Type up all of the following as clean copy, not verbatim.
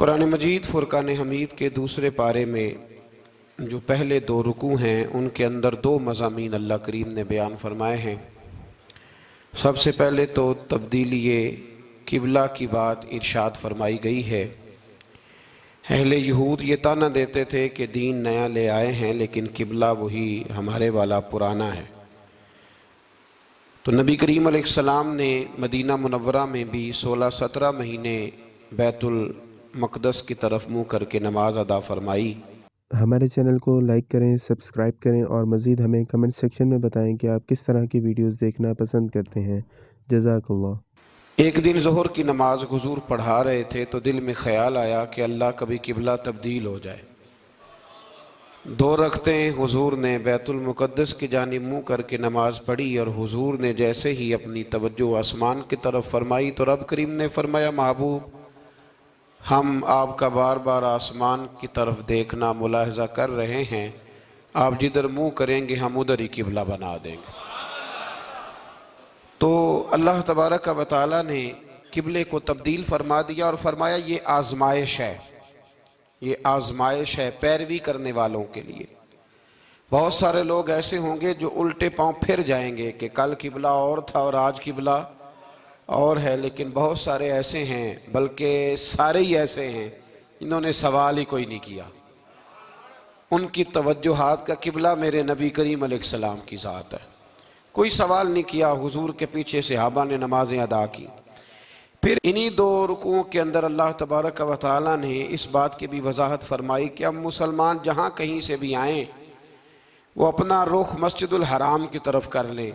कुरान मजीद फुरकान हमीद के दूसरे पारे में जो पहले दो रुकू हैं उनके अंदर दो मज़ामीन अल्लाह करीम ने बयान फरमाए हैं। सबसे पहले तो तब्दीली किबला की बात इरशाद फरमाई गई है। अहले यहूद ये ताना देते थे कि दीन नया ले आए हैं लेकिन किबला वही हमारे वाला पुराना है। तो नबी करीम अलैहिस्सलाम ने मदीना मुनव्वरा में भी 16-17 महीने बैतुल मक़दस की तरफ मुँह करके नमाज अदा फरमाई। हमारे चैनल को लाइक करें, सब्सक्राइब करें और मज़ीद हमें कमेंट सेक्शन में बताएं कि आप किस तरह की वीडियोस देखना पसंद करते हैं। जज़ाकल्लाह। एक दिन ज़ोहर की नमाज हुजूर पढ़ा रहे थे तो दिल में ख्याल आया कि अल्लाह कभी किबला तब्दील हो जाए। दो रखतें हुजूर ने बैतुल मुक़द्दस की जानिब मुँह करके नमाज पढ़ी और हुजूर ने जैसे ही अपनी तवज्जो आसमान की तरफ फरमाई तो रब करीम ने फरमाया, महबूब हम आपका बार बार आसमान की तरफ देखना मुलाहजा कर रहे हैं, आप जिधर मुँह करेंगे हम उधर ही किबला बना देंगे। तो अल्लाह तबारक व तआला ने किबले को तब्दील फरमा दिया और फरमाया ये आजमाइश है, ये आजमाइश है पैरवी करने वालों के लिए। बहुत सारे लोग ऐसे होंगे जो उल्टे पांव फिर जाएंगे कि कल किबला और था और आज किबला और है, लेकिन बहुत सारे ऐसे हैं, बल्कि सारे ही ऐसे हैं, इन्होंने सवाल ही कोई नहीं किया। उनकी तवज्जुहात का किबला मेरे नबी करीम अलैहिस्सलाम की ज़ात है। कोई सवाल नहीं किया, हुजूर के पीछे सहाबा ने नमाजें अदा की। फिर इन्हीं दो रुकुओं के अंदर अल्लाह तबारक व तआला ने इस बात की भी वजाहत फरमाई कि अब मुसलमान जहाँ कहीं से भी आएँ वो अपना रुख मस्जिदुल हराम की तरफ कर लें,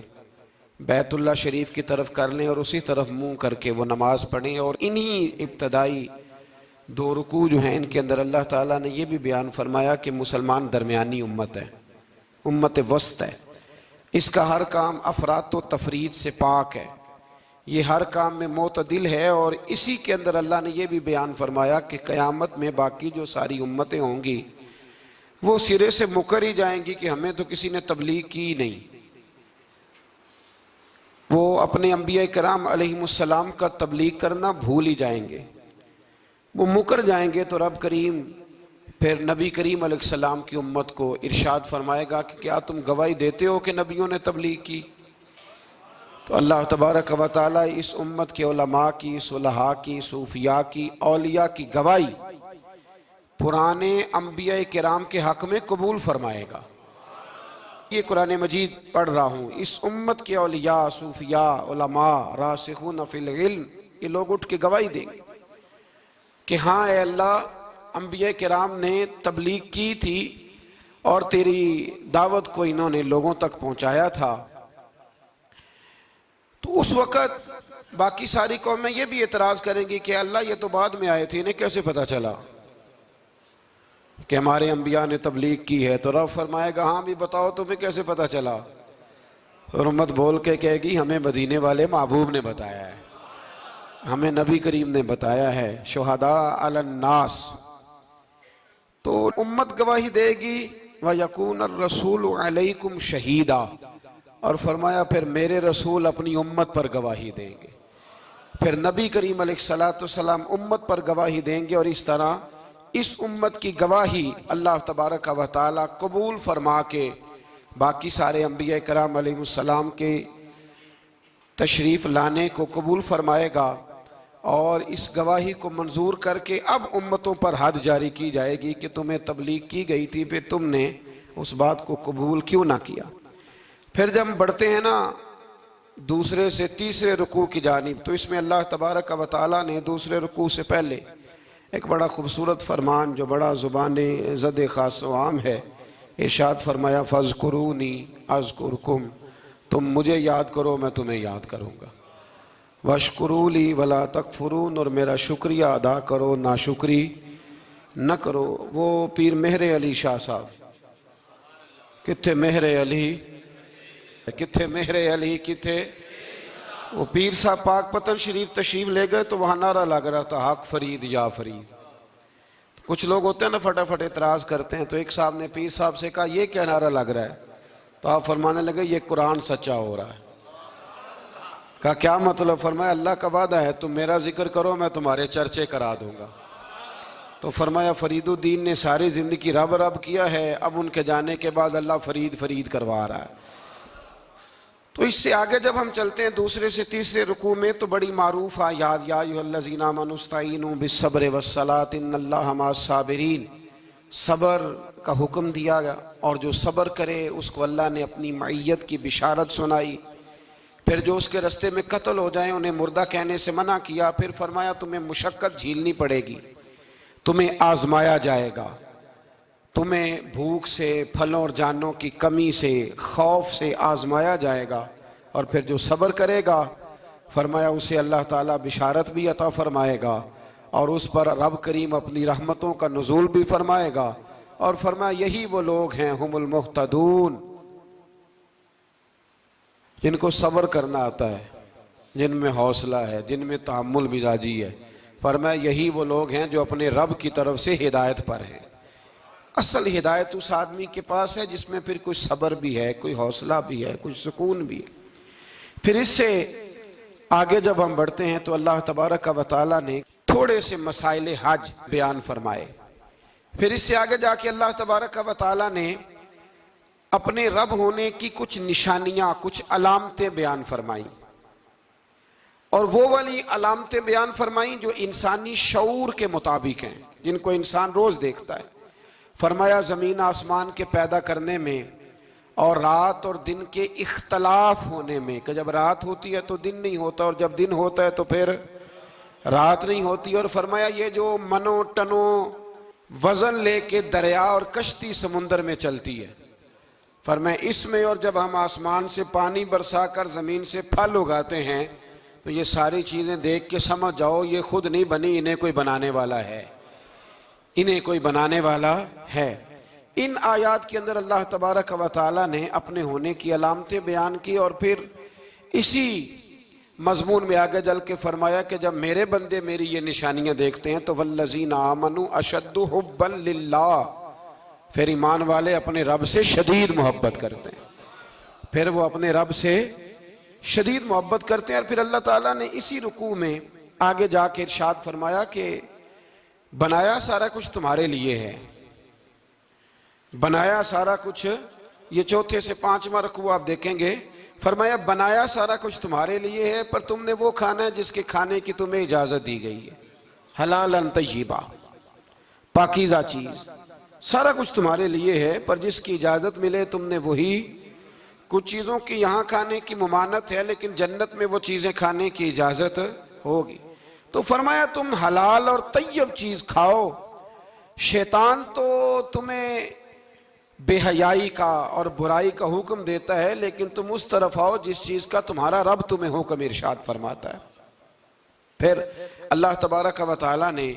बैतुल्लाह शरीफ की तरफ कर लें और उसी तरफ मुंह करके वो नमाज़ पढ़ें। और इन्हीं इब्तदाई दो रुकू जो हैं इनके अंदर अल्लाह ताला ने ये भी बयान फरमाया कि मुसलमान दरमियानी उम्मत है, उम्मत वस्त है। इसका हर काम अफरात व तफरीद से पाक है, ये हर काम में मोतदिल है। और इसी के अंदर अल्लाह ने यह भी बयान फरमाया कि क़यामत में बाकी जो सारी उम्मतें होंगी वो सिरे से मुकर ही जाएंगी कि हमें तो किसी ने तबलीग की नहीं। वो अपने अंबिया कराम अलैहिमुस्सलाम का तबलीग करना भूल ही जाएंगे, वो मुकर जाएंगे। तो रब करीम फिर नबी करीम अलैहिस्सलाम की उम्मत को इरशाद फरमाएगा कि क्या तुम गवाही देते हो कि नबियों ने तबलीग की? तो अल्लाह तबारक व तआला इस उम्मत के उलमा की, सुलहा की, सूफिया की, औलिया की गवाही पुराने अंबिया किराम के हक में कबूल फरमाएगा। ये कुरान मजीद पढ़ रहा हूँ, इस उम्मत के औलिया, सूफिया, उलमा, रासिखून फिल इल्म, ये लोग उठ के गवाही देंगे कि हाँ ए अल्लाह, अंबिया किराम ने तबलीग की थी और तेरी दावत को इन्होंने लोगों तक पहुँचाया था। तो उस वक़्त बाकी सारी कौमें ये भी एतराज़ करेंगी कि अल्लाह ये तो बाद में आए थे, इन्हें कैसे पता चला कि हमारे अंबिया ने तबलीग की है? तो रब फरमाएगा हाँ भी बताओ तुम्हें कैसे पता चला? और उम्मत बोल के कहेगी हमें मदीने वाले महबूब ने बताया है, हमें नबी करीम ने बताया है, शुहदा अलन नास। तो उम्मत गवाही देगी व यकून रसूल अलैकुम शहीदा, और फरमाया फिर मेरे रसूल अपनी उम्मत पर गवाही देंगे, फिर नबी करीम अलैहिस्सलाम उम्मत पर गवाही देंगे। और इस तरह इस उम्मत की गवाही अल्लाह तबारक व तआला कबूल फरमा के बाकी सारे अंबिया कराम अलैहिमुस्सलाम के तशरीफ़ लाने को कबूल फरमाएगा और इस गवाही को मंजूर करके अब उम्मतों पर हद जारी की जाएगी कि तुम्हें तबलीग की गई थी, फिर तुमने उस बात को कबूल क्यों ना किया। फिर जब हम बढ़ते हैं ना दूसरे से तीसरे रुकू की जानिब, तो इसमें अल्लाह तबारक व तआला ने दूसरे रुकू से पहले एक बड़ा खूबसूरत फरमान जो बड़ा ज़ुबान ज़द ख़ास व आम है, इरशाद फरमाया फ़ज़्कुरूनी अज़्कुरकुम, तुम मुझे याद करो मैं तुम्हें याद करूँगा, वशकुरूली वला तकफुरून, और मेरा शुक्रिया अदा करो नाशुक्री न करो। वो पीर मेहर अली शाह साहब, किथे मेहर अली, किथे मेहर अली, किथे वो पीर साहब पाक पतन शरीफ तशरीफ ले गए तो वहाँ नारा लग रहा था हक फरीद या फरीद। कुछ लोग होते हैं ना फटाफट एतराज़ करते हैं, तो एक साहब ने पीर साहब से कहा ये क्या नारा लग रहा है? तो आप फरमाने लगे ये कुरान सच्चा हो रहा है। कहा क्या मतलब? फरमाया अल्लाह का वादा है तुम मेरा जिक्र करो मैं तुम्हारे चर्चे करा दूंगा। तो फरमाया फरीदुद्दीन ने सारी ज़िंदगी रब रब किया है, अब उनके जाने के बाद अल्लाह फरीद फरीद करवा रहा है। तो इससे आगे जब हम चलते हैं दूसरे से तीसरे रुकू में, तो बड़ी मारूफ आयात, या अय्युहल्लज़ीना आमनू इस्तईनू बिस्सब्रि वस्सलात इन्नल्लाहा मअस्साबिरीन, सब्र का हुक्म दिया गया और जो सब्र करे उसको अल्लाह ने अपनी मईयत की बिशारत सुनाई। फिर जो उसके रास्ते में कत्ल हो जाए उन्हें मुर्दा कहने से मना किया। फिर फरमाया तुम्हें मुशक्कत झीलनी पड़ेगी, तुम्हें आजमाया जाएगा, तुम्हें भूख से, फलों और जानों की कमी से, खौफ से आजमाया जाएगा। और फिर जो सब्र करेगा फरमाया उसे अल्लाह ताला बिशारत भी अता फरमाएगा और उस पर रब करीम अपनी रहमतों का नुज़ूल भी फरमाएगा। और फरमाया यही वो लोग हैं हुमुल मुहतदून, जिनको सब्र करना आता है, जिनमें हौसला है, जिनमें तहम्मुल मिजाजी है। फरमाया यही वो लोग हैं जो अपने रब की तरफ से हिदायत पर हैं। असल हिदायत उस आदमी के पास है जिसमें फिर कोई सब्र भी है, कोई हौसला भी है, कोई सुकून भी है। फिर इससे आगे जब हम बढ़ते हैं तो अल्लाह तबारक व तआला ने थोड़े से मसाइल हज बयान फरमाए। फिर इससे आगे जाके अल्लाह तबारक व तआला ने अपने रब होने की कुछ निशानियां, कुछ अलामतें बयान फरमाई और वो वाली अलामतें बयान फरमाई जो इंसानी शऊर के मुताबिक हैं, जिनको इंसान रोज देखता है। फरमाया ज़मीन आसमान के पैदा करने में और रात और दिन के इख्तलाफ होने में, कि जब रात होती है तो दिन नहीं होता और जब दिन होता है तो फिर रात नहीं होती। और फरमाया ये जो मनो टनो वजन लेके दरिया और कश्ती समुंदर में चलती है, फरमाया इसमें, और जब हम आसमान से पानी बरसा कर ज़मीन से फल उगाते हैं, तो ये सारी चीज़ें देख के समझ जाओ ये खुद नहीं बनी, इन्हें कोई बनाने वाला है, इन्हें कोई बनाने वाला है। इन आयात के अंदर अल्लाह तबारक व तआला ने अपने होने की अलामतें बयान की और फिर इसी मजमून में आगे जल के फरमाया कि जब मेरे बंदे मेरी ये निशानियां देखते हैं तो वल्लज़ीना आमनू अशद्दु हुब्बन लिल्लाह, फिर ईमान वाले अपने रब से शदीद मोहब्बत करते हैं, फिर वो अपने रब से शदीद मोहब्बत करते हैं। और फिर अल्लाह ताला ने इसी रुकू में आगे जाके इरशाद फरमाया कि बनाया सारा कुछ तुम्हारे लिए है, बनाया सारा कुछ, ये चौथे से पांचवा रुकू आप देखेंगे, फरमाया बनाया सारा कुछ तुम्हारे लिए है, पर तुमने वो खाना है जिसके खाने की तुम्हें इजाजत दी गई है, हलालन तय्यिबा, पाकीज़ा चीज, सारा कुछ तुम्हारे लिए है, पर जिसकी इजाजत मिले तुमने वही। कुछ चीजों की यहाँ खाने की मुमानत है लेकिन जन्नत में वो चीजें खाने की इजाजत होगी। तो फरमाया तुम हलाल और तय्यब चीज खाओ, शैतान तो तुम्हें बेहयाई का और बुराई का हुक्म देता है, लेकिन तुम उस तरफ आओ जिस चीज का तुम्हारा रब तुम्हें हुक्म इरशाद फरमाता है। फिर अल्लाह तबारक व तआला ने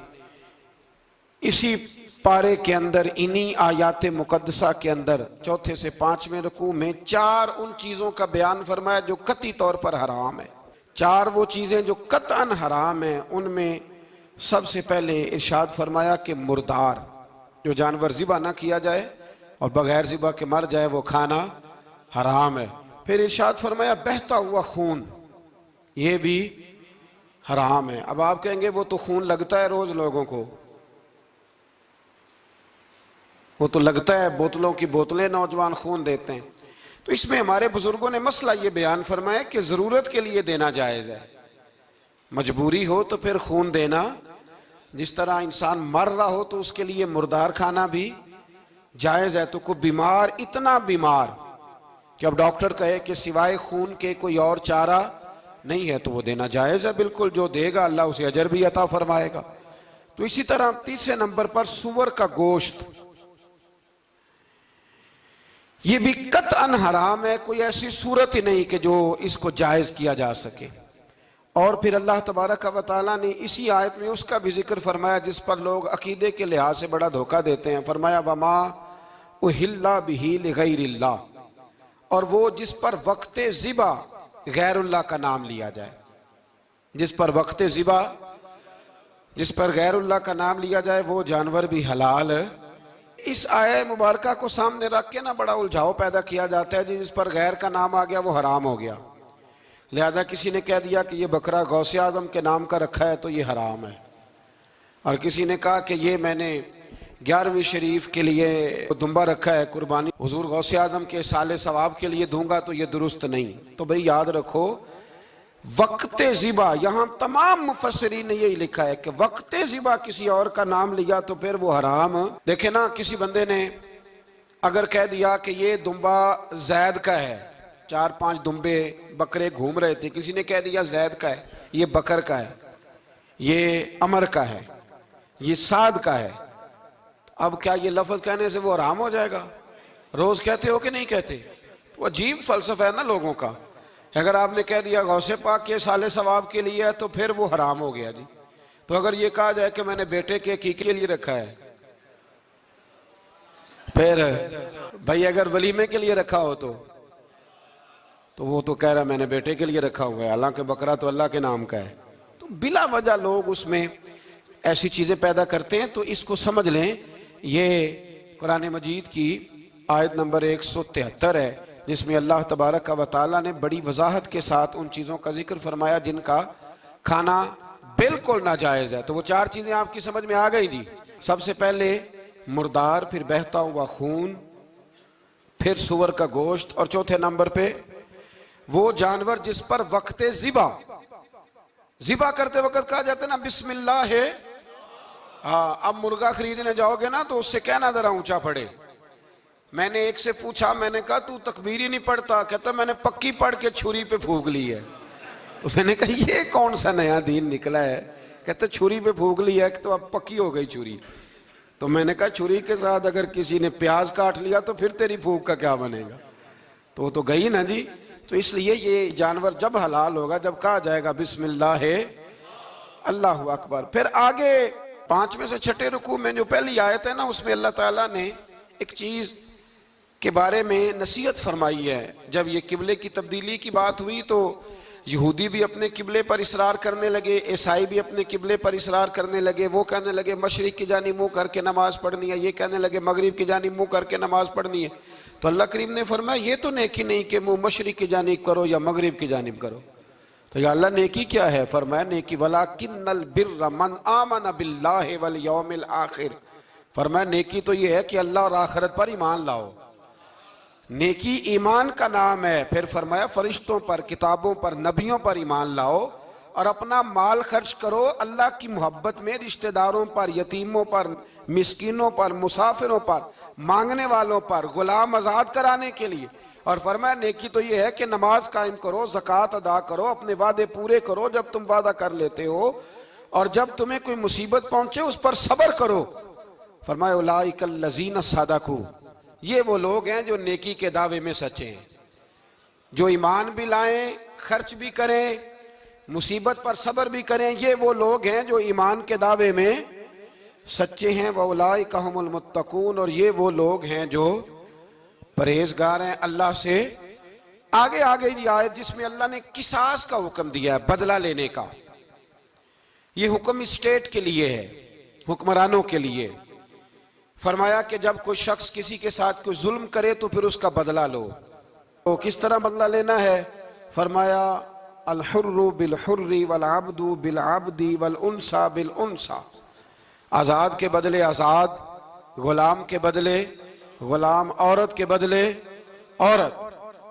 इसी पारे के अंदर, इन्हीं आयात मुकद्दसा के अंदर चौथे से पांचवें रुकू में चार उन चीजों का बयान फरमाया जो कतई तौर पर हराम है। चार वो चीजें जो कतअन हराम है, उनमें सबसे पहले इरशाद फरमाया कि मुर्दार, जो जानवर ज़िबा ना किया जाए और बगैर ज़िबा के मर जाए, वो खाना हराम है। फिर इरशाद फरमाया बहता हुआ खून, ये भी हराम है। अब आप कहेंगे वो तो खून लगता है रोज लोगों को, वो तो लगता है, बोतलों की बोतलें नौजवान खून देते हैं। तो इसमें हमारे बुजुर्गों ने मसला ये बयान फरमाया कि जरूरत के लिए देना जायज़ है, मजबूरी हो तो फिर खून देना, जिस तरह इंसान मर रहा हो तो उसके लिए मुर्दार खाना भी जायज़ है। तो कोई बीमार, इतना बीमार कि अब डॉक्टर कहे कि सिवाय खून के कोई और चारा नहीं है, तो वो देना जायज़ है बिल्कुल, जो देगा अल्लाह उसे अजर भी अता फरमाएगा। तो इसी तरह तीसरे नंबर पर सूअर का गोश्त, ये भी कतअन हराम है, कोई ऐसी सूरत ही नहीं कि जो इसको जायज़ किया जा सके। और फिर अल्लाह तबारक व तआला ने इसी आयत में उसका भी जिक्र फरमाया जिस पर लोग अकीदे के लिहाज से बड़ा धोखा देते हैं। फरमाया वमा उहिल्ला बिही लिगैरिल्लाह, और वो जिस पर वक्ते ज़िबा गैरुल्लाह का नाम लिया जाए, जिस पर वक्ते ज़िबा, जिस पर गैरुल्लाह का नाम लिया जाए, वो जानवर भी हलाल है। इस आया मुबारका को सामने रख के ना बड़ा उलझाव पैदा किया जाता है, जिस पर गैर का नाम आ गया वो हराम हो गया, लिहाजा किसी ने कह दिया कि ये बकरा गौसे आजम के नाम का रखा है तो ये हराम है। और किसी ने कहा कि ये मैंने 11वीं शरीफ के लिए दुम्बा रखा है कुर्बानी, हुजूर गौसे आदम के साले सवाब के लिए दूंगा तो ये दुरुस्त नहीं। तो भाई याद रखो वक्ते ज़िबा, यहां तमाम मुफस्सिरीन ने यही लिखा है कि वक्ते ज़िबा किसी और का नाम लिया तो फिर वो हराम। देखे ना, किसी बंदे ने अगर कह दिया कि ये दुम्बा जैद का है, 4-5 दुम्बे बकरे घूम रहे थे, किसी ने कह दिया जैद का है, ये बकर का है, ये अमर का है, ये साद का है, अब क्या ये लफ्ज कहने से वो हराम हो जाएगा? रोज कहते हो कि नहीं कहते? तो अजीब फलसफा है ना लोगों का। अगर आपने कह दिया गौसे पाक के साले सवाब के लिए है तो फिर वो हराम हो गया जी। तो अगर ये कहा जाए कि मैंने बेटे के अकीके के लिए रखा है, फिर भाई अगर वलीमे के लिए रखा हो तो वो तो कह रहा है मैंने बेटे के लिए रखा हुआ है, हालांकि बकरा तो अल्लाह के नाम का है। तो बिला वजह लोग उसमें ऐसी चीजें पैदा करते हैं। तो इसको समझ लें, ये कुरान मजीद की आयत नंबर 173 है जिसमें अल्लाह तबारक व तआला ने बड़ी वजाहत के साथ उन चीज़ों का जिक्र फरमाया जिनका खाना बिल्कुल नाजायज़ है। तो वो 4 चीज़ें आपकी समझ में आ गई जी। सबसे पहले मुर्दार, फिर बहता हुआ खून, फिर सुअर का गोश्त, और चौथे नंबर पे वो जानवर जिस पर वक्ते ज़िबा करते वक्त कहा जाता है ना बिस्मिल्लाह है। हाँ, अब मुर्गा खरीदने जाओगे ना तो उससे कहना जरा ऊंचा पड़े। मैंने एक से पूछा, मैंने कहा तू तकबीर ही नहीं पढ़ता? कहता मैंने पक्की पढ़ के छुरी पे फूंक ली है। तो मैंने कहा ये कौन सा नया दीन निकला है? कहते छुरी पे फूंक ली है तो अब पक्की हो गई छुरी। तो मैंने कहा छुरी के साथ अगर किसी ने प्याज काट लिया तो फिर तेरी फूंक का क्या बनेगा? तो वो तो गई ना जी। तो इसलिए ये जानवर जब हलाल होगा जब कहा जाएगा बिस्मिल्लाह अल्लाहु अकबर। फिर आगे 5वें से 6ठे रुकू में जो पहली आयत है ना, उसमें अल्लाह ताला ने एक चीज के बारे में नसीहत फरमाई है। जब ये किबले की तब्दीली की बात हुई तो यहूदी भी अपने किबले पर इसरार करने लगे, ईसाई भी अपने किबले पर इसरार करने लगे। वो कहने लगे मशरिक की जानिब मुंह करके नमाज पढ़नी है, ये कहने लगे मगरिब की जानिब मुंह करके नमाज पढ़नी है। तो अल्लाह करीम ने फरमाया ये तो नेकी नहीं कि मुंह मशरिक की जानिब करो या मगरिब की जानिब करो। तो या अल्लाह नेकी क्या है? फरमाया नेकी वलाकिन्नल बिर्र मन आमन बिल्लाहि वल यौमिल आखिर। फरमाया नेकी तो ये है कि अल्लाह और आखिरत पर ईमान लाओ। नेकी ईमान का नाम है। फिर फरमाया फरिश्तों पर, किताबों पर, नबियों पर ईमान लाओ और अपना माल खर्च करो अल्लाह की मोहब्बत में, रिश्तेदारों पर, यतीमों पर, मिस्कीनों पर, मुसाफिरों पर, मांगने वालों पर, गुलाम आजाद कराने के लिए। और फरमाया नेकी तो ये है कि नमाज कायम करो, ज़कात अदा करो, अपने वादे पूरे करो जब तुम वादा कर लेते हो, और जब तुम्हें कोई मुसीबत पहुंचे उस पर सब्र करो। फरमाया उलाइकल लज़ीना सदकू, ये वो लोग हैं जो नेकी के दावे में सच्चे हैं, जो ईमान भी लाएं, खर्च भी करें, मुसीबत पर सब्र भी करें। ये वो लोग हैं जो ईमान के दावे में सच्चे हैं। व उलाइका हुमुल मुत्तकून, और ये वो लोग हैं जो परहेजगार हैं अल्लाह से। आगे आगे ये आयत जिसमें अल्लाह ने किसास का हुक्म दिया है, बदला लेने का। ये हुक्म स्टेट के लिए है, हुक्मरानों के लिए। फरमाया कि जब कोई शख्स किसी के साथ कोई जुल्म करे तो फिर उसका बदला लो। तो किस तरह बदला लेना है? फरमाया अल हुर्रु बिल हुर्री वल अब्दु बिल अब्दी वल उनसा बिल उनसा। आज़ाद के बदले आज़ाद, गुलाम के बदले गुलाम, औरत के बदले औरत।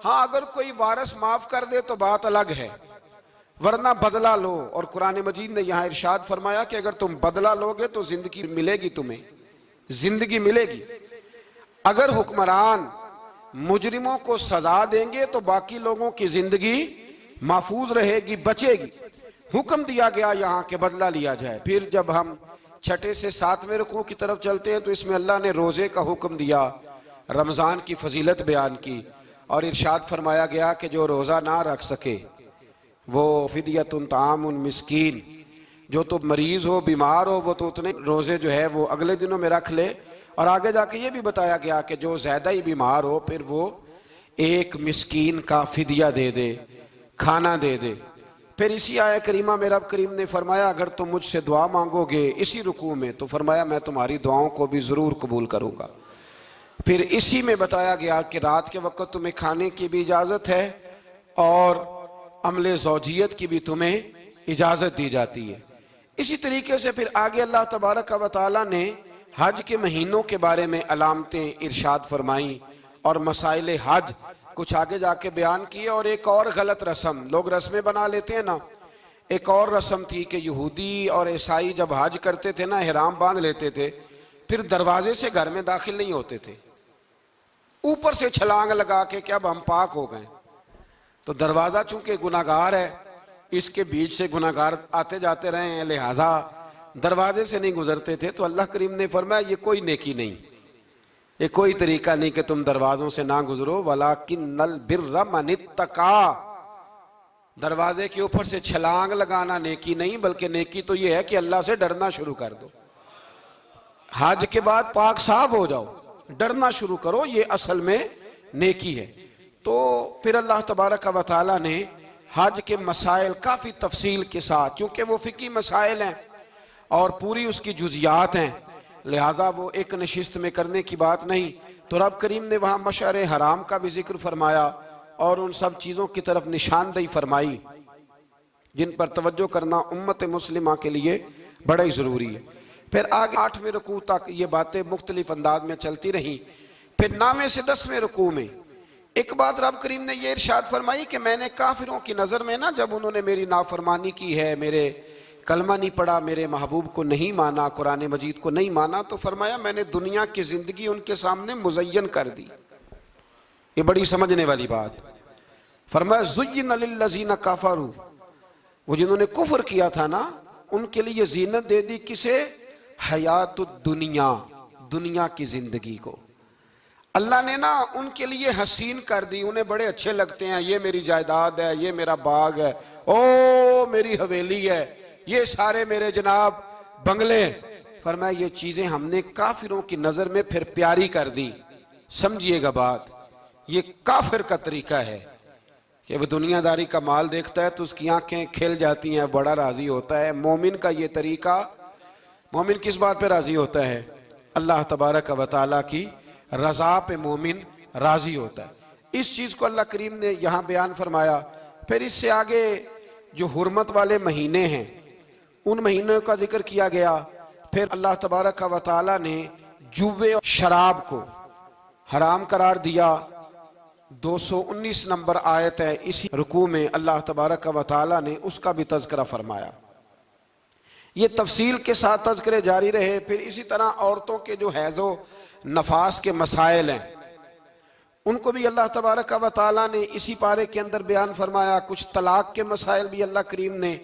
हाँ, अगर कोई वारिस माफ कर दे तो बात अलग है, वरना बदला लो। और कुरान मजीद ने यहाँ इरशाद फरमाया कि अगर तुम बदला लोगे तो जिंदगी मिलेगी, तुम्हें जिंदगी मिलेगी। अगर हुक्मरान मुजरिमों को सजा देंगे तो बाकी लोगों की जिंदगी महफूज रहेगी, बचेगी। हुक्म दिया गया यहाँ के बदला लिया जाए। फिर जब हम 6ठे से 7वें रुकू की तरफ चलते हैं तो इसमें अल्लाह ने रोजे का हुक्म दिया, रमजान की फजीलत बयान की, और इरशाद फरमाया गया कि जो रोजा ना रख सके वो फिदियतुन तामुन मिस्कीन, जो तो मरीज हो, बीमार हो, वो तो उतने रोजे जो है वो अगले दिनों में रख ले। और आगे जाके ये भी बताया गया कि जो ज्यादा ही बीमार हो फिर वो एक मिस्कीन का फिदिया दे दे, खाना दे दे। फिर इसी आया करीमा में रब करीम ने फरमाया अगर तुम मुझसे दुआ मांगोगे इसी रुकू में तो फरमाया मैं तुम्हारी दुआओं को भी जरूर कबूल करूंगा। फिर इसी में बताया गया कि रात के वक्त तुम्हें खाने की भी इजाजत है और अमले ज़ौजियत की भी तुम्हें इजाजत दी जाती है। इसी तरीके से फिर आगे अल्लाह तबारक व तआला ने हज के महीनों के बारे में अलामतें इरशाद फरमाई और मसाइल हज कुछ आगे जाके बयान किए। और एक और गलत रस्म, लोग रस्में बना लेते हैं ना, एक और रस्म थी कि यहूदी और ईसाई जब हज करते थे ना, इहराम बांध लेते थे, फिर दरवाजे से घर में दाखिल नहीं होते थे, ऊपर से छलांग लगा के कि अब हम पाक हो गए। तो दरवाजा चूंकि गुनाहगार है, इसके बीच से गुनाहगार आते जाते रहे हैं, लिहाजा दरवाजे से नहीं गुजरते थे। तो अल्लाह करीम ने फरमाया ये कोई नेकी नहीं, ये कोई तरीका नहीं कि तुम दरवाजों से ना गुजरो। वलाकिन्नल बिर्र मन इत्तका, दरवाजे के ऊपर से छलांग लगाना नेकी नहीं, बल्कि नेकी तो ये है कि अल्लाह से डरना शुरू कर दो। हज के बाद पाक साफ हो जाओ, डरना शुरू करो, ये असल में नेकी है। तो फिर अल्लाह तबारक व तआला ने हज के मसाइल काफ़ी तफसील के साथ, क्योंकि वो फ़िकी मसाइल हैं और पूरी उसकी जुज़ियात हैं, लिहाजा वो एक नशिस्त में करने की बात नहीं। तो रब करीम ने वहाँ मशअर हराम का भी जिक्र फरमाया और उन सब चीज़ों की तरफ निशानदही फरमाई जिन पर तवज्जो करना उम्मत मुस्लिमा के लिए बड़ा ही ज़रूरी है। फिर आगे 8वें रुकू तक ये बातें मुख्तलिफ अंदाज में चलती रहीं। फिर 9वें से 10वें रुकू में एक बात रब करीम ने ये इरशाद फरमाई कि मैंने काफिरों की नज़र में ना, जब उन्होंने मेरी नाफरमानी की है, मेरे कलमा नहीं पढ़ा, मेरे महबूब को नहीं माना, कुरान मजीद को नहीं माना, तो फरमाया मैंने दुनिया की ज़िंदगी उनके सामने मुज़य्यन कर दी। ये बड़ी समझने वाली बात। फरमाया ज़ुय्यिन लिल्लज़ीना कफ़रू, वो जिन्होंने कुफ्र किया था ना, उनके लिए जीनत दे दी किसे? हयातुद दुनिया, दुनिया की जिंदगी को अल्लाह ने ना उनके लिए हसीन कर दी। उन्हें बड़े अच्छे लगते हैं, ये मेरी जायदाद है, ये मेरा बाग है, ओ मेरी हवेली है, ये सारे मेरे जनाब बंगले। फरमाया ये चीजें हमने काफिरों की नजर में फिर प्यारी कर दी। समझिएगा बात, ये काफिर का तरीका है कि वह दुनियादारी का माल देखता है तो उसकी आंखें खिल जाती हैं, बड़ा राजी होता है। मोमिन का ये तरीका, मोमिन किस बात पे राजी होता है? अल्लाह तबारक व तआला की रजा पे मोमिन राजी होता है। इस चीज को अल्लाह करीम ने यहाँ बयान फरमाया। फिर इससे आगे जो हुर्मत वाले महीने हैं उन महीनों का जिक्र किया गया। फिर अल्लाह तबारक व तआला ने जुए और शराब को हराम करार दिया। 219 नंबर आयत है, इसी रुकू में अल्लाह तबारक व तआला ने उसका भी तज़किरा फरमाया। ये तफसील के साथ तज़किरे जारी रहे। फिर इसी तरह औरतों के जो हैज़ो नफास के मसाइल हैं उनको भी अल्लाह तबारक व तआला ने इसी पारे के अंदर बयान फरमाया। कुछ तलाक के मसाइल भी अल्लाह करीम ने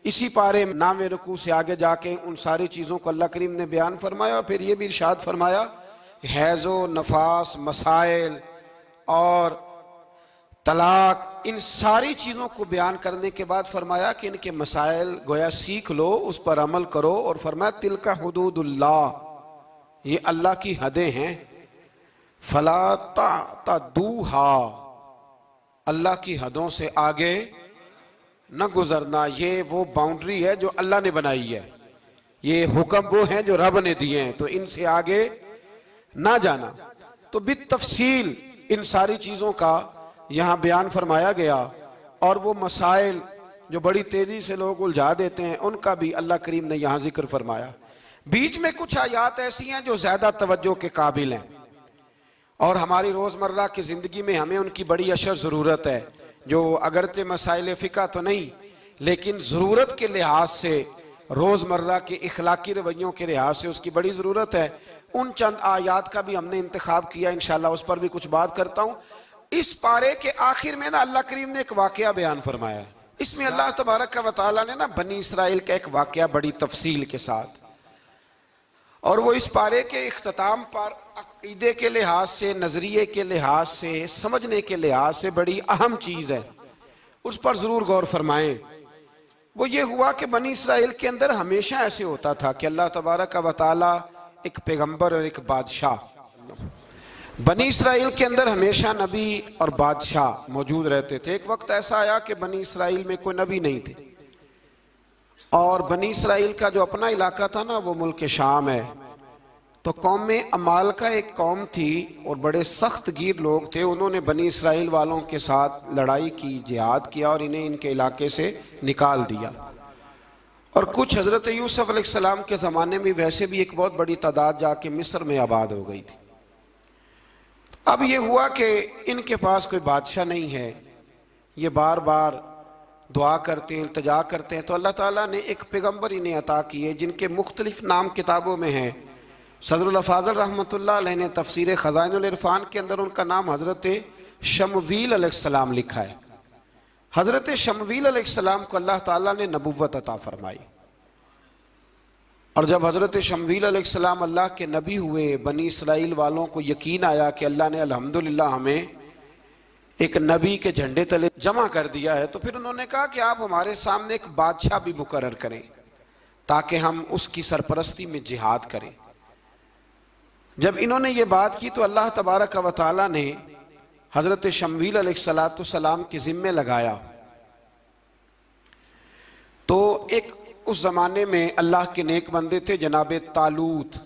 इसी पारे 9वें रुकू से आगे जाके उन सारी चीज़ों को अल्लाह करीम ने बयान फरमाया। और फिर ये भी इरशाद फरमाया हैज़ो नफास मसाइल और तलाक, इन सारी चीज़ों को बयान करने के बाद फरमाया कि इनके मसाइल गोया सीख लो, उस पर अमल करो। और फरमाया तिलका हुदूदुल्लाह, ये अल्लाह की हदें हैं, फला तातदूहा, अल्लाह की हदों से आगे न गुजरना। ये वो बाउंड्री है जो अल्लाह ने बनाई है, ये हुक्म वो हैं जो रब ने दिए हैं, तो इनसे आगे ना जाना। तो बित तफसील इन सारी चीज़ों का यहाँ बयान फरमाया गया। और वो मसाइल जो बड़ी तेज़ी से लोग उलझा देते हैं उनका भी अल्लाह करीम ने यहाँ जिक्र फरमाया। बीच में कुछ आयात ऐसी हैं जो ज़्यादा तवज्जो के काबिल हैं और हमारी रोज़मर्रा की ज़िंदगी में हमें उनकी बड़ी अशद ज़रूरत है, जो अगरचे मसाइल फ़िक़ा तो नहीं लेकिन ज़रूरत के लिहाज से, रोज़मर्रा के इखलाकी रवैयों के लिहाज से उसकी बड़ी ज़रूरत है। उन चंद आयात का भी हमने इंतखाब किया, इंशाअल्लाह उस पर भी कुछ बात करता हूँ। इस पारे के आखिर में ना अल्लाह करीम ने एक वाक़या बयान फरमाया। इसमें अल्लाह तबारक व तआला ने ना बनी इसराइल का एक वाक़या बड़ी तफसील के साथ, और वो इस पारे के इख्तिताम पर अक़ीदे के लिहाज से, नज़रिए के लिहाज से, समझने के लिहाज से बड़ी अहम चीज़ है, उस पर ज़रूर गौर फरमाएं। वो ये हुआ कि बनी इसराइल के अंदर हमेशा ऐसे होता था कि अल्लाह तबारक व तआला एक पैगम्बर और एक बादशाह, बनी इसराइल के अंदर हमेशा नबी और बादशाह मौजूद रहते थे। एक वक्त ऐसा आया कि बनी इसराइल में कोई नबी नहीं थे और बनी इसराइल का जो अपना इलाका था ना वो मुल्क शाम है। तो कौम अमाल का एक कौम थी और बड़े सख्त गिर लोग थे। उन्होंने बनी इसराइल वालों के साथ लड़ाई की, जिहाद किया और इन्हें इनके इलाके से निकाल दिया। और कुछ हज़रत यूसुफ अलैहिस्सलाम के ज़माने में वैसे भी एक बहुत बड़ी तादाद जाके मिस्र में आबाद हो गई थी। अब ये हुआ कि इनके पास कोई बादशाह नहीं है, ये बार बार दुआ करते हैं, इल्तिजा करते हैं, तो अल्लाह ताला ने एक पैगम्बर इन्हें अता किए जिनके मुख्तलिफ नाम किताबों में हैं। सदरुल फाज़िल रहमतुल्लाह अलैह ने तफसीर ख़ज़ाइनुल इरफ़ान के अंदर उनका नाम हज़रत शमवील अलैहिस्सलाम लिखा है। हज़रत शमवील अलैहिस्सलाम को अल्लाह ताला ने नबुव्वत अता फरमाई, और जब हज़रत शमवील अलैहिस्सलाम अल्लाह के नबी हुए, बनी इसराइल वालों को यकीन आया कि अल्लाह ने अल्हम्दुलिल्लाह हमें एक नबी के झंडे तले जमा कर दिया है, तो फिर उन्होंने कहा कि आप हमारे सामने एक बादशाह भी मुकर्रर करें ताकि हम उसकी सरपरस्ती में जिहाद करें। जब इन्होंने ये बात की तो अल्लाह तबारक व तआला ने हज़रत शमवील अलैहिस्सलाम के ज़िम्मे लगाया। तो एक उस ज़माने में अल्लाह के नेक बंदे थे, जनाब तालूत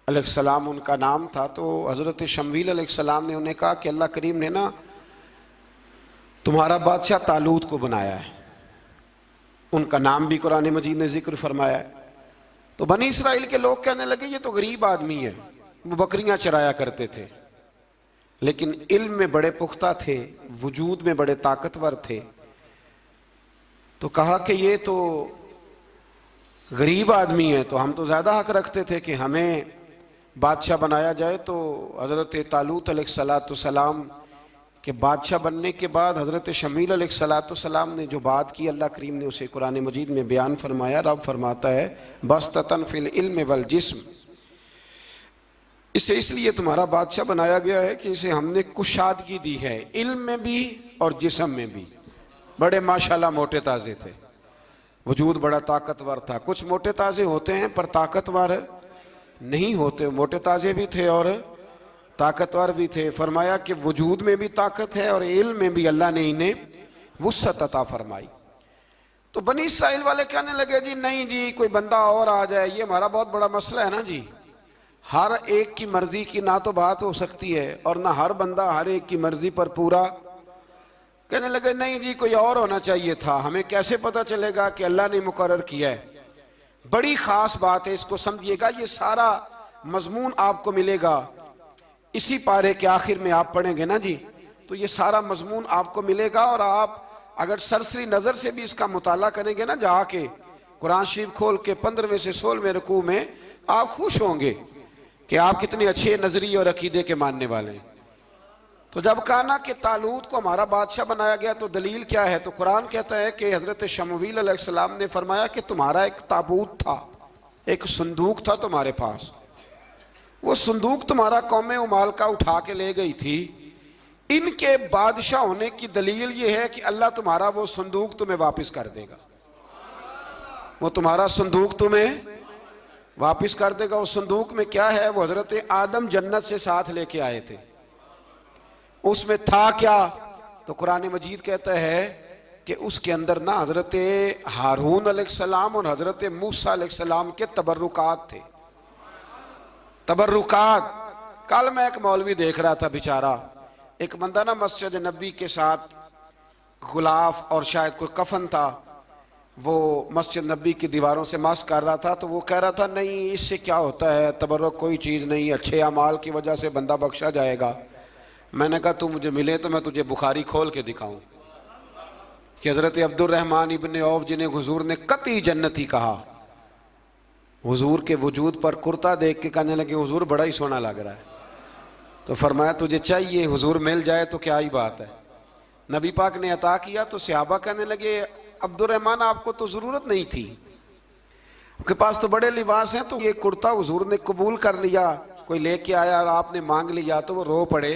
अलैहिस्सलाम उनका नाम था। तो हज़रत शमवील अलैहिस्सलाम ने उन्हें कहा कि अल्लाह करीम ने ना तुम्हारा बादशाह तालूत को बनाया है, उनका नाम भी कुरान मजीद ने जिक्र फरमाया है। तो बनी इसराइल के लोग कहने लगे ये तो गरीब आदमी है, वो बकरियां चराया करते थे, लेकिन इल्म में बड़े पुख्ता थे, वजूद में बड़े ताकतवर थे। तो कहा कि ये तो गरीब आदमी है, तो हम तो ज़्यादा हक रखते थे कि हमें बादशाह बनाया जाए। तो हज़रत तालूत अलैहिस्सलाम के बादशाह बनने के बाद हज़रत शमील अलैहिस्सलाम ने जो बात की, अल्लाह करीम ने उसे कुरान मजीद में बयान फरमाया। रब फरमाता है बस्ततन फिल इल्म वल जिस्म, इसे इसलिए तुम्हारा बादशाह बनाया गया है कि इसे हमने कुशादगी दी है, इल्म में भी और जिस्म में भी। बड़े माशाल्लाह मोटे ताज़े थे, वजूद बड़ा ताकतवर था। कुछ मोटे ताज़े होते हैं पर ताकतवर नहीं होते, मोटे ताज़े भी थे और ताकतवर भी थे। फरमाया कि वजूद में भी ताकत है और इल्म में भी अल्लाह ने इन्हें वुस्अत अता फरमाई। तो बनी इसराइल वाले कहने लगे जी नहीं जी, कोई बंदा और आ जाए, ये हमारा बहुत बड़ा मसला है ना जी, हर एक की मर्जी की ना तो बात हो सकती है और ना हर बंदा हर एक की मर्जी पर पूरा। कहने लगे नहीं जी, कोई और होना चाहिए था, हमें कैसे पता चलेगा कि अल्लाह ने मुकर्रर किया है। बड़ी खास बात है, इसको समझिएगा, ये सारा मजमून आपको मिलेगा इसी पारे के आखिर में। आप पढ़ेंगे ना जी तो ये सारा मजमून आपको मिलेगा, और आप अगर सरसरी नज़र से भी इसका मुताला करेंगे ना, जाके कुरान शरीफ खोल के 15वें से 16वें रुकू में, आप खुश होंगे कि आप कितने अच्छे नजरिए और अकीदे के मानने वाले हैं। तो जब कहा ना कि तालूत को हमारा बादशाह बनाया गया तो दलील क्या है, तो कुरान कहता है कि हज़रत शमवील अलैहिस्सलाम ने फरमाया कि तुम्हारा एक ताबूत था, एक संदूक था तुम्हारे पास, वो संदूक तुम्हारा कौमे उमाल का उठा के ले गई थी। इनके बादशाह होने की दलील ये है कि अल्लाह तुम्हारा वो संदूक तुम्हें वापस कर देगा, वो तुम्हारा संदूक तुम्हें वापस कर देगा। उस संदूक में क्या है, वो हज़रत आदम जन्नत से साथ लेके आए थे, उसमें था क्या, तो कुरान मजीद कहता है कि उसके अंदर ना हज़रत हारून अलैहिस्सलाम और हज़रत मूसा अलैहिस्सलाम के तबर्रुकात थे। तबर्रुकात, कल मैं एक मौलवी देख रहा था, बेचारा एक बंदा ना मस्जिद नबी के साथ गुलाफ और शायद कोई कफन था, वो मस्जिद नबी की दीवारों से मस कर रहा था। तो वो कह रहा था नहीं इससे क्या होता है, तबर्रुक कोई चीज़ नहीं, अच्छे अमाल की वजह से बंदा बख्शा जाएगा। मैंने कहा तू मुझे मिले तो मैं तुझे बुखारी खोल के दिखाऊं कि हज़रत अब्दुर्रहमान इब्ने औफ जिन्हें हुजूर ने कती जन्नती कहा, हुजूर के वजूद पर कुर्ता देख के कहने लगे हुजूर बड़ा ही सोना लग रहा है। तो फरमाया तुझे चाहिए, हुजूर मिल जाए तो क्या ही बात है। नबी पाक ने अता किया तो सहाबा कहने लगे अब्दुर्रहमान आपको तो ज़रूरत नहीं थी, आपके पास तो बड़े लिबास हैं, तो ये कुर्ता हुजूर ने कबूल कर लिया, कोई लेके आया और आपने मांग लिया। तो वो रो पड़े,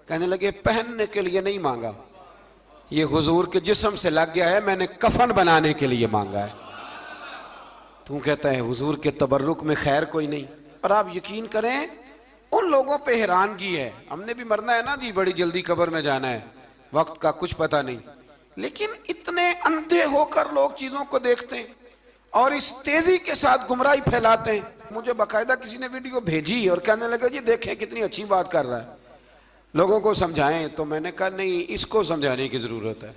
कहने लगे पहनने के लिए नहीं मांगा, ये हुजूर के जिस्म से लग गया है, मैंने कफन बनाने के लिए मांगा है। तू कहता है हुजूर के तबर्रुक में खैर कोई नहीं। और आप यकीन करें उन लोगों पे हैरानगी है, हमने भी मरना है ना जी, बड़ी जल्दी कब्र में जाना है, वक्त का कुछ पता नहीं, लेकिन इतने अंधे होकर लोग चीजों को देखते हैं और इस तेजी के साथ गुमराही फैलाते हैं। मुझे बाकायदा किसी ने वीडियो भेजी और कहने लगे जी देखें कितनी अच्छी बात कर रहा है, लोगों को समझाएं। तो मैंने कहा नहीं, इसको समझाने की जरूरत है,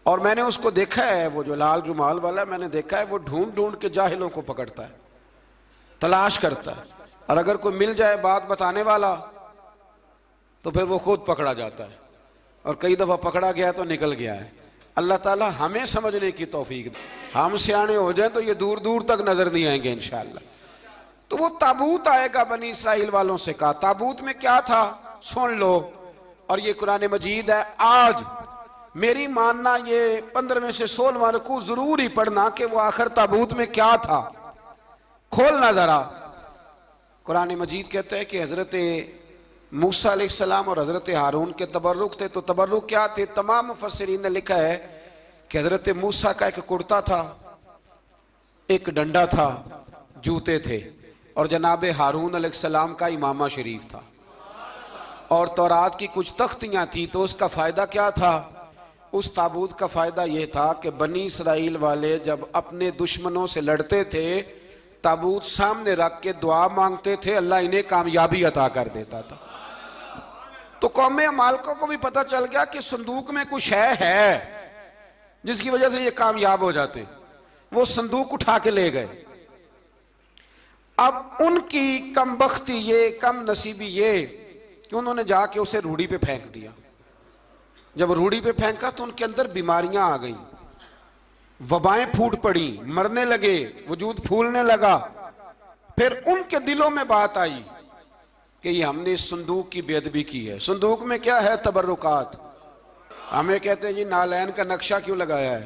और मैंने उसको देखा है, वो जो लाल रुमाल वाला है, मैंने देखा है वो ढूंढ ढूंढ के जाहिलों को पकड़ता है, तलाश करता है, और अगर कोई मिल जाए बात बताने वाला तो फिर वो खुद पकड़ा जाता है, और कई दफा पकड़ा गया तो निकल गया है। अल्लाह ताला हमें समझने की तौफीक दे, हम सियाने हो जाए तो ये दूर दूर तक नजर नहीं आएंगे इंशाअल्लाह। तो वो ताबूत आएगा, बनी इसराइल वालों से कहा ताबूत में क्या था सुन लो, और ये कुरान मजीद है। आज मेरी मानना ये 15वें से 16वां रुकू जरूर ही पढ़ना कि वो आखिर ताबूत में क्या था, खोलना जरा। कुरान मजीद कहते हैं कि हजरत मूसा अलैहिस्सलाम और हजरत हारून के तबर्रुक थे। तो तबर्रुक क्या थे? तमाम मुफस्सिरीन ने लिखा है कि हजरत मूसा का एक कुर्ता था, एक डंडा था, जूते थे, और जनाब हारून अलैहिस्सलाम का इमामा शरीफ था, और तौरात की कुछ तख्तियां थी। तो उसका फायदा क्या था? उस ताबूत का फायदा यह था कि बनी इसराइल वाले जब अपने दुश्मनों से लड़ते थे, ताबूत सामने रख के दुआ मांगते थे, अल्लाह इन्हें कामयाबी अता कर देता था। तो कौम अमालकों को भी पता चल गया कि संदूक में कुछ है जिसकी वजह से ये कामयाब हो जाते। वो संदूक उठा के ले गए। अब उनकी कम बख्ती ये, कम नसीबी ये कि उन्होंने जाके उसे रूढ़ी पे फेंक दिया। जब रूढ़ी पे फेंका तो उनके अंदर बीमारियां आ गई, वबाएं फूट पड़ी, मरने लगे, वजूद फूलने लगा। फिर उनके दिलों में बात आई कि ये हमने इस संदूक की बेअदबी की है। संदूक में क्या है? तबर्रुकात। हमें कहते हैं जी नालैन का नक्शा क्यों लगाया है?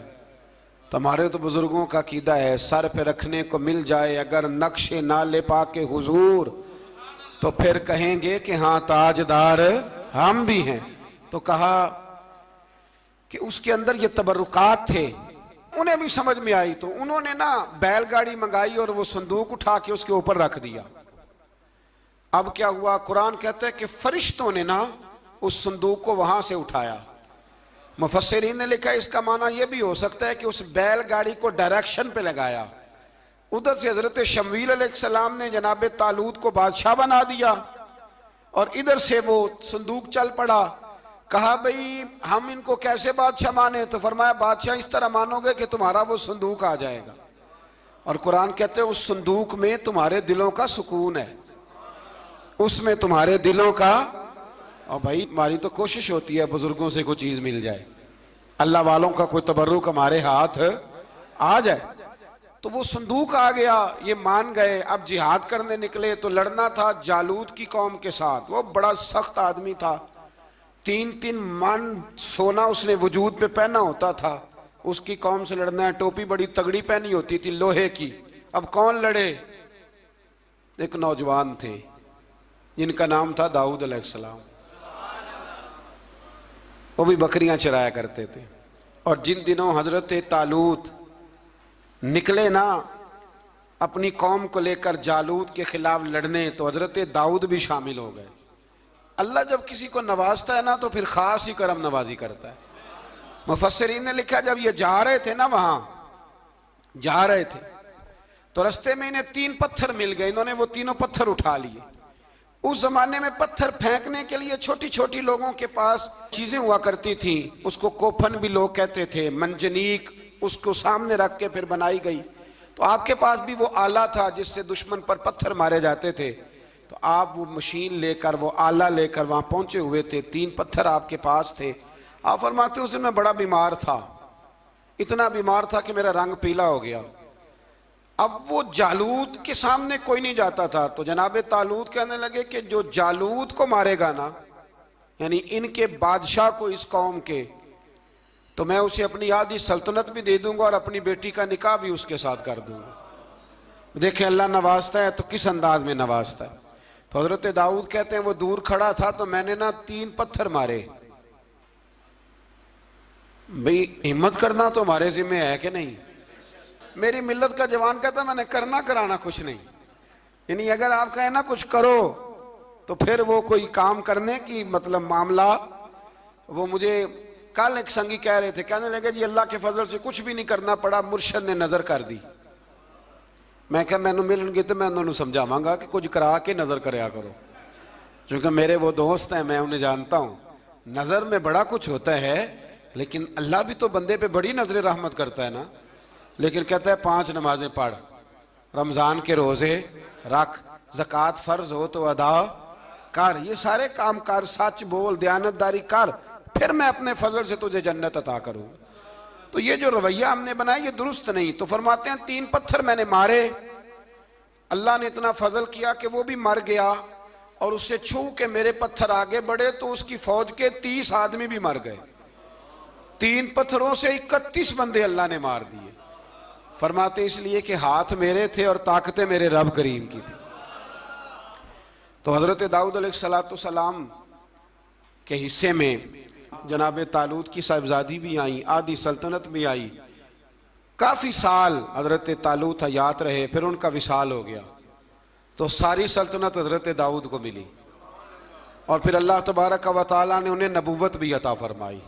तुम्हारे तो बुजुर्गों का कीदा है, सर पे रखने को मिल जाए अगर नक्शे नाले पाके हुजूर, तो फिर कहेंगे कि हाँ ताजदार हम भी हैं। तो कहा कि उसके अंदर ये तबर्रुकात थे। उन्हें भी समझ में आई, तो उन्होंने ना बैलगाड़ी मंगाई और वो संदूक उठा के उसके ऊपर रख दिया। अब क्या हुआ? कुरान कहता है कि फरिश्तों ने ना उस संदूक को वहां से उठाया। मुफस्सिरीन ने लिखा इसका माना यह भी हो सकता है कि उस बैलगाड़ी को डायरेक्शन पे लगाया। उधर से हजरत शमूएल अलैहिस्सलाम ने जनाब तालूत को बादशाह बना दिया, और इधर से वो संदूक चल पड़ा। कहा भाई हम इनको कैसे बादशाह माने? तो फरमाया बादशाह इस तरह मानोगे कि तुम्हारा वो संदूक आ जाएगा, और कुरान कहते हैं उस संदूक में तुम्हारे दिलों का सुकून है, उसमें तुम्हारे दिलों का। और भाई हमारी तो कोशिश होती है बुजुर्गों से कोई चीज मिल जाए, अल्लाह वालों का कोई तबर्रुक हमारे हाथ आ जाए। तो वो संदूक आ गया, ये मान गए। अब जिहाद करने निकले तो लड़ना था जालूत की कौम के साथ। वो बड़ा सख्त आदमी था, 3-3 मन सोना उसने वजूद पे पहना होता था। उसकी कौम से लड़ना है, टोपी बड़ी तगड़ी पहनी होती थी लोहे की। अब कौन लड़े? एक नौजवान थे जिनका नाम था दाऊद अलैहिस्सलाम। वो भी बकरियां चराया करते थे। और जिन दिनों हजरत तालूत निकले ना अपनी कौम को लेकर जालूत के खिलाफ लड़ने, तो हजरत दाऊद भी शामिल हो गए। अल्लाह जब किसी को नवाजता है ना तो फिर खास ही करम नवाजी करता है। मुफस्सिरीन ने लिखा जब ये जा रहे थे ना, वहां जा रहे थे तो रास्ते में इन्हें 3 पत्थर मिल गए। इन्होंने वो तीनों पत्थर उठा लिए। उस जमाने में पत्थर फेंकने के लिए छोटी छोटी लोगों के पास चीजें हुआ करती थी, उसको कोफन भी लोग कहते थे, मंजनीक, उसको सामने रख के फिर बनाई गई। तो आपके पास भी वो आला था जिससे दुश्मन पर पत्थर मारे जाते थे। तो आप वो मशीन लेकर, वो आला लेकर वहां पहुंचे हुए थे। 3 पत्थर आपके पास थे। आप फरमाते उस दिन मैं बड़ा बीमार था, इतना बीमार था कि मेरा रंग पीला हो गया। अब वो जालूत के सामने कोई नहीं जाता था। तो जनाब तालूत कहने लगे कि जो जालूत को मारेगा ना, यानी इनके बादशाह को, इस कौम के, तो मैं उसे अपनी आधी सल्तनत भी दे दूंगा और अपनी बेटी का निकाह भी उसके साथ कर दूंगा। देखें अल्लाह नवाजता है तो किस अंदाज में नवाजता है। तो हजरत दाऊद कहते हैं वो दूर खड़ा था तो मैंने ना 3 पत्थर मारे। भाई हिम्मत करना तो हमारे जिम्मे है कि नहीं? मेरी मिल्लत का जवान कहता मैंने करना कराना कुछ नहीं, यानी अगर आप कहें ना कुछ करो तो फिर वो कोई काम करने की मतलब मामला। वो मुझे कल एक संगी कह रहे थे, कहने लगे जी अल्लाह के फजल से कुछ भी नहीं करना पड़ा, मुर्शद ने नजर कर दी। मैं क्या मैनू मिलनगे तो मैं उन्होंने समझावांगा कि कुछ करा के नजर करया करो, क्योंकि मेरे वो दोस्त हैं, मैं उन्हें जानता हूं। नजर में बड़ा कुछ होता है, लेकिन अल्लाह भी तो बंदे पे बड़ी नजर रहमत करता है ना। लेकिन कहता है 5 नमाजें पढ़, रमजान के रोजे रख, ज़कात फर्ज हो तो अदा कर, ये सारे काम कर, सच बोल, दयानतदारी कर, फिर मैं अपने फजल से तुझे जन्नत अता करूंगा। तो ये जो रवैया हमने बनाया ये दुरुस्त नहीं। तो फरमाते हैं 3 पत्थर मैंने मारे, अल्लाह ने इतना फजल किया कि वो भी मर गया, और उससे छू के मेरे पत्थर आगे बढ़े तो उसकी फौज के 30 आदमी भी मर गए। 3 पत्थरों से 31 बंदे अल्लाह ने मार दिए। फरमाते इसलिए कि हाथ मेरे थे और ताकतें मेरे रब करीम की थी। तो हजरत दाऊद अलैहिस्सलाम के हिस्से में जनाब तालूत की साहिबजादी भी आई, आधी सल्तनत भी आई। काफी साल हजरत तालूत हयात रहे, फिर उनका विसाल हो गया, तो सारी सल्तनत हजरत दाऊद को मिली, और फिर अल्लाह तबारक व तआला ने उन्हें नबूवत भी अता फरमाई।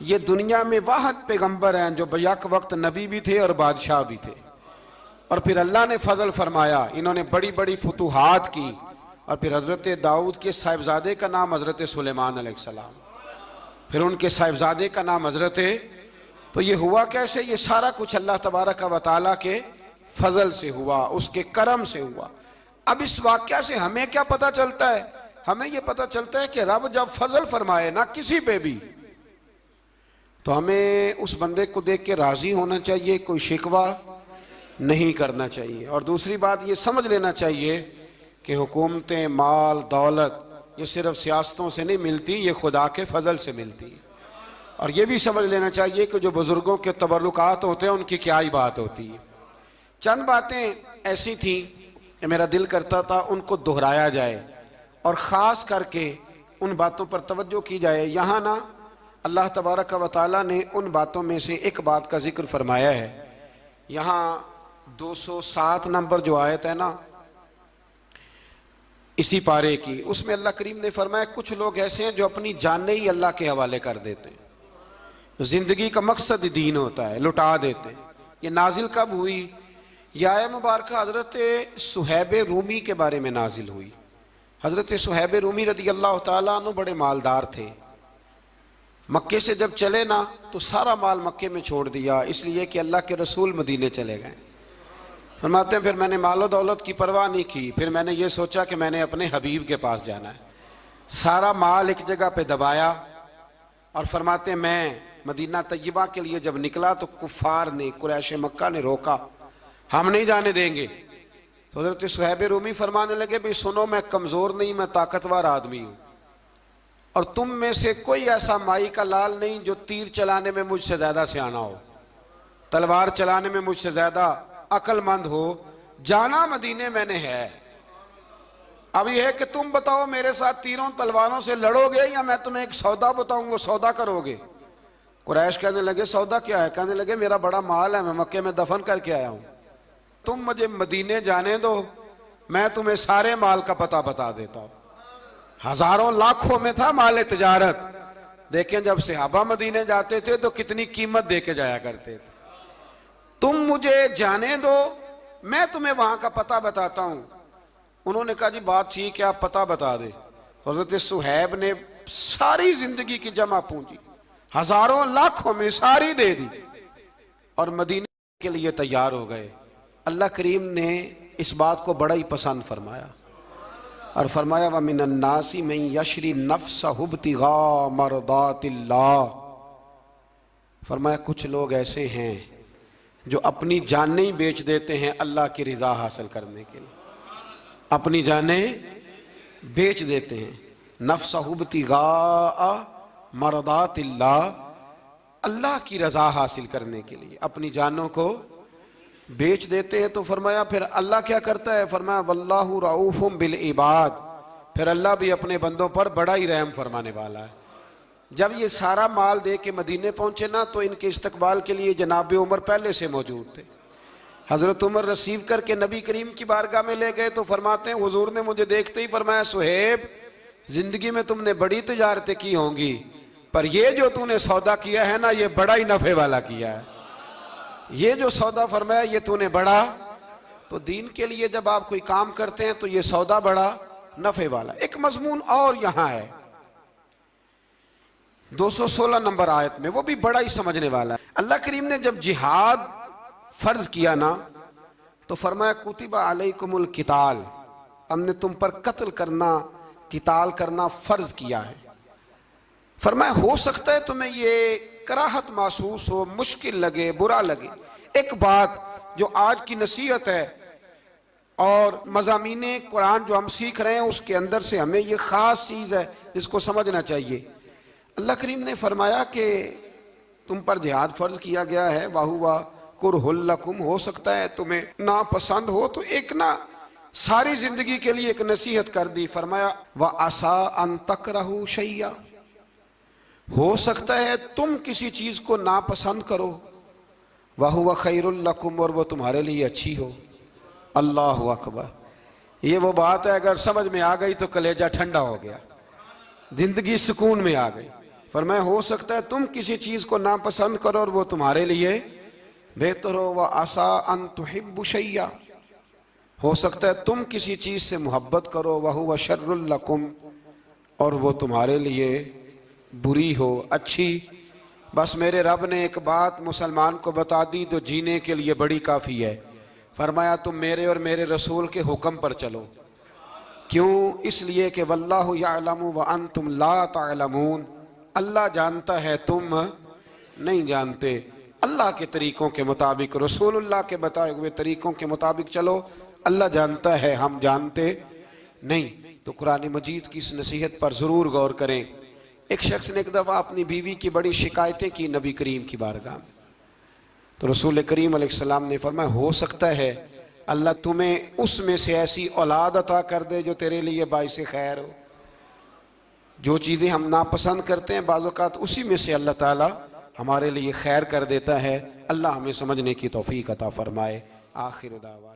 ये दुनिया में वाहिद पैगंबर हैं जो बैक वक्त नबी भी थे और बादशाह भी थे। और फिर अल्लाह ने फजल फरमाया, इन्होंने बड़ी बड़ी फतूहात की। और फिर हजरत दाऊद के साहिबजादे का नाम हजरत सुलेमान अलैहिस्सलाम, फिर उनके साहिबजादे का नाम हजरत। तो ये हुआ कैसे? ये सारा कुछ अल्लाह तबारक व तआला के फजल से हुआ, उसके करम से हुआ। अब इस वाक़या से हमें क्या पता चलता है? हमें यह पता चलता है कि रब जब फजल फरमाए ना किसी पे भी, तो हमें उस बंदे को देख के राजी होना चाहिए, कोई शिकवा नहीं करना चाहिए। और दूसरी बात ये समझ लेना चाहिए कि हुकूमतें, माल, दौलत ये सिर्फ सियासतों से नहीं मिलती, ये खुदा के फजल से मिलती है। और ये भी समझ लेना चाहिए कि जो बुजुर्गों के तबरुकात होते हैं उनकी क्या ही बात होती है। चंद बातें ऐसी थी कि मेरा दिल करता था उनको दोहराया जाए और ख़ास करके उन बातों पर तवज्जो की जाए। यहाँ ना अल्लाह तबारक व तआला ने उन बातों में से एक बात का जिक्र फरमाया है। यहाँ 207 नंबर जो आयत है ना इसी पारे की, उसमें अल्लाह करीम ने फरमाया कुछ लोग ऐसे हैं जो अपनी जानें ही अल्लाह के हवाले कर देते हैं। जिंदगी का मकसद दीन होता है, लुटा देते हैं। ये नाजिल कब हुई? यह आयत मुबारक हजरत सुहैब रूमी के बारे में नाजिल हुई। हजरत सुहैब रूमी रदी अल्लाह तआला अन्हु बड़े मालदार थे। मक्के से जब चले ना तो सारा माल मक्के में छोड़ दिया, इसलिए कि अल्लाह के रसूल मदीने चले गए। फरमाते हैं फिर मैंने मालो दौलत की परवाह नहीं की, फिर मैंने ये सोचा कि मैंने अपने हबीब के पास जाना है। सारा माल एक जगह पे दबाया और फरमाते हैं मैं मदीना तय्यबा के लिए जब निकला तो कुफार ने, कुरैश मक्का ने रोका, हम नहीं जाने देंगे। तो हज़रत सुहैब रूमी फरमाने लगे भाई सुनो, मैं कमज़ोर नहीं, मैं ताकतवर आदमी हूँ, और तुम में से कोई ऐसा माई का लाल नहीं जो तीर चलाने में मुझसे ज़्यादा सियाना हो, तलवार चलाने में मुझसे ज़्यादा अक्लमंद हो। जाना मदीने मैंने है। अब यह है कि तुम बताओ मेरे साथ तीरों तलवारों से लड़ोगे या मैं तुम्हें एक सौदा बताऊं वो सौदा करोगे? कुरैश कहने लगे सौदा क्या है? कहने लगे मेरा बड़ा माल है, मैं मक्के में दफन करके आया हूं, तुम मुझे मदीने जाने दो, मैं तुम्हें सारे माल का पता बता देता हूं। हजारों लाखों में था माल तिजारत। देखें जब सहाबा मदीने जाते थे तो कितनी कीमत दे के जाया करते थे। तुम मुझे जाने दो, मैं तुम्हें वहां का पता बताता हूं। उन्होंने कहा जी बात ठीक है, आप पता बता दे। हज़रत सुहैब ने सारी जिंदगी की जमा पूंजी हजारों लाखों में सारी दे दी और मदीने के लिए तैयार हो गए। अल्लाह करीम ने इस बात को बड़ा ही पसंद फरमाया और फरमाया व मिनन नासी मन यशरी नफ्सहु इब्तिगा मरदातिल्लाह। फरमाया कुछ लोग ऐसे हैं जो अपनी जानें ही बेच देते हैं अल्लाह की रिजा हासिल करने के लिए, अपनी जानें बेच देते हैं। नफ्सहु इब्तिगा मरदातिल्लाह, अल्लाह की रजा हासिल करने के लिए अपनी जानों को बेच देते हैं। तो फरमाया फिर अल्लाह क्या करता है? फरमाया वल्लाहु रऊफुम बिल इबाद, फिर अल्लाह भी अपने बंदों पर बड़ा ही रहम फरमाने वाला है। जब ये सारा माल दे के मदीने पहुंचे ना तो इनके इस्तकबाल के लिए जनाब उमर पहले से मौजूद थे। हजरत उमर रिसीव करके नबी करीम की बारगाह में ले गए तो फरमाते हैं हुजूर ने मुझे देखते ही फरमाया सुहेब, जिंदगी में तुमने बड़ी तिजारतें की होंगी, पर ये जो तूने सौदा किया है ना ये बड़ा ही नफे वाला किया है। ये जो सौदा फरमाया ये तूने बड़ा, तो दीन के लिए जब आप कोई काम करते हैं तो ये सौदा बड़ा नफे वाला। एक मजमून और यहां है 216 नंबर आयत में, वो भी बड़ा ही समझने वाला है। अल्लाह करीम ने जब जिहाद फर्ज किया ना तो फरमाया कुतिबा अलैकुमुल किताल, हमने तुम पर कत्ल करना, किताल करना फर्ज किया है। फरमाया हो सकता है तुम्हें ये कराहत महसूस हो, मुश्किल लगे, बुरा लगे। एक बात जो आज की नसीहत है और मज़ामीने कुरान जो हम सीख रहे हैं उसके अंदर से हमें ये ख़ास चीज़ है जिसको समझना चाहिए। अल्लाह करीम ने फरमाया कि तुम पर जिहाद फर्ज किया गया है, वाहुवा कुरहुल लकुम, हो सकता है तुम्हें नापसंद हो, तो एक ना सारी जिंदगी के लिए एक नसीहत कर दी। फरमाया व आसा अन तकरहू शैया, हो सकता है तुम किसी चीज को नापसंद करो, वहुवा खैरुल लकुम, और वो तुम्हारे लिए अच्छी हो। अल्लाहु अकबर। ये वो बात है अगर समझ में आ गई तो कलेजा ठंडा हो गया, जिंदगी सुकून में आ गई। फरमाया हो सकता है तुम किसी चीज को नापसंद करो और वो तुम्हारे लिए बेहतर हो। व आसा अन तुहिब्बु शैया, हो सकता है तुम किसी चीज से मोहब्बत करो, वहुवा शर्रुल लकुम, और वो तुम्हारे लिए बुरी हो, अच्छी। बस मेरे रब ने एक बात मुसलमान को बता दी तो जीने के लिए बड़ी काफ़ी है। फरमाया तुम मेरे और मेरे रसूल के हुक्म पर चलो। क्यों? इसलिए कि वल्लाहु यअलमु व अंतुम ला तअलमून, अल्लाह जानता है तुम नहीं जानते। अल्लाह के तरीक़ों के मुताबिक, रसूलुल्लाह के बताए हुए तरीक़ों के मुताबिक चलो। अल्लाह जानता है, हम जानते नहीं। तो कुरान मजीद की इस नसीहत पर ज़रूर गौर करें। एक शख्स ने एक दफ़ा अपनी बीवी की बड़ी शिकायतें की नबी करीम की बारगाह में, तो रसूल करीम अलैहिस्सलाम ने फरमाया हो सकता है अल्लाह तुम्हें उसमें से ऐसी औलाद अता कर दे जो तेरे लिए बाइसे खैर हो। जो चीज़ें हम नापसंद करते हैं बाज़ औक़ात उसी में से अल्लाह ताला हमारे लिए खैर कर देता है। अल्लाह हमें समझने की तौफ़ीक़ अता फ़रमाए। आखिर दावा।